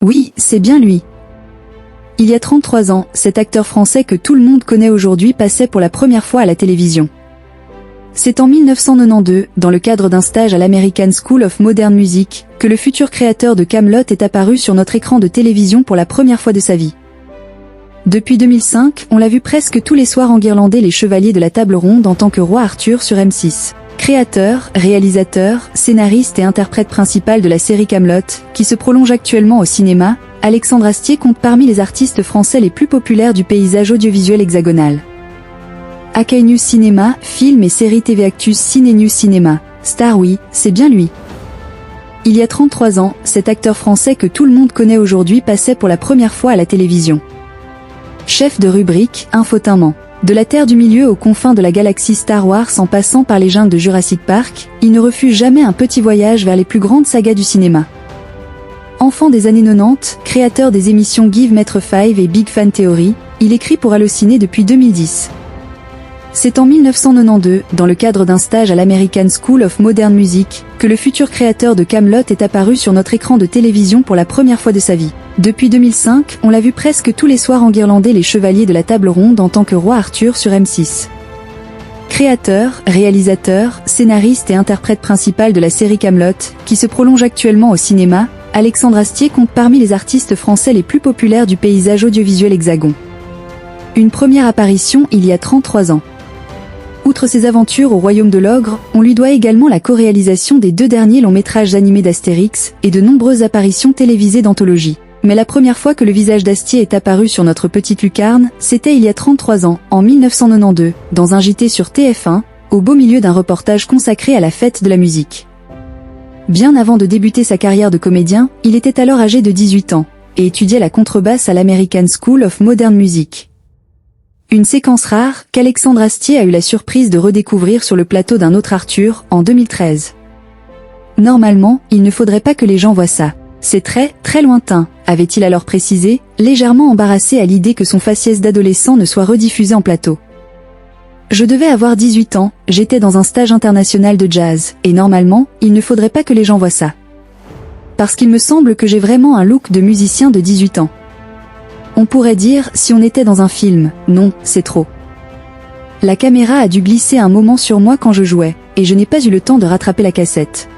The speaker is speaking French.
Oui, c'est bien lui. Il y a 33 ans, cet acteur français que tout le monde connaît aujourd'hui passait pour la première fois à la télévision. C'est en 1992, dans le cadre d'un stage à l'American School of Modern Music, que le futur créateur de Kaamelott est apparu sur notre écran de télévision pour la première fois de sa vie. Depuis 2005, on l'a vu presque tous les soirs enguirlander les chevaliers de la table ronde en tant que roi Arthur sur M6. Créateur, réalisateur, scénariste et interprète principal de la série Kaamelott, qui se prolonge actuellement au cinéma, Alexandre Astier compte parmi les artistes français les plus populaires du paysage audiovisuel hexagonal. Akai News Cinéma, film et série TV Actus Ciné News Cinéma, Star oui, c'est bien lui. Il y a 33 ans, cet acteur français que tout le monde connaît aujourd'hui passait pour la première fois à la télévision. Chef de rubrique, infotainment. De la Terre du Milieu aux confins de la galaxie Star Wars en passant par les jungles de Jurassic Park, il ne refuse jamais un petit voyage vers les plus grandes sagas du cinéma. Enfant des années 90, créateur des émissions Give Maître 5 et Big Fan Theory, il écrit pour Allociné depuis 2010. C'est en 1992, dans le cadre d'un stage à l'American School of Modern Music, que le futur créateur de Kaamelott est apparu sur notre écran de télévision pour la première fois de sa vie. Depuis 2005, on l'a vu presque tous les soirs enguirlander les chevaliers de la table ronde en tant que roi Arthur sur M6. Créateur, réalisateur, scénariste et interprète principal de la série Kaamelott, qui se prolonge actuellement au cinéma, Alexandre Astier compte parmi les artistes français les plus populaires du paysage audiovisuel hexagon. Une première apparition il y a 33 ans. Outre ses aventures au Royaume de l'Ogre, on lui doit également la co-réalisation des 2 derniers longs métrages animés d'Astérix et de nombreuses apparitions télévisées d'anthologie. Mais la première fois que le visage d'Astier est apparu sur notre petite lucarne, c'était il y a 33 ans, en 1992, dans un JT sur TF1, au beau milieu d'un reportage consacré à la fête de la musique. Bien avant de débuter sa carrière de comédien, il était alors âgé de 18 ans, et étudiait la contrebasse à l'American School of Modern Music. Une séquence rare, qu'Alexandre Astier a eu la surprise de redécouvrir sur le plateau d'un autre Arthur, en 2013. Normalement, il ne faudrait pas que les gens voient ça. C'est très, très lointain, avait-il alors précisé, légèrement embarrassé à l'idée que son faciès d'adolescent ne soit rediffusé en plateau. Je devais avoir 18 ans, j'étais dans un stage international de jazz, et normalement, il ne faudrait pas que les gens voient ça. Parce qu'il me semble que j'ai vraiment un look de musicien de 18 ans. On pourrait dire, si on était dans un film, non, c'est trop. La caméra a dû glisser un moment sur moi quand je jouais, et je n'ai pas eu le temps de rattraper la cassette.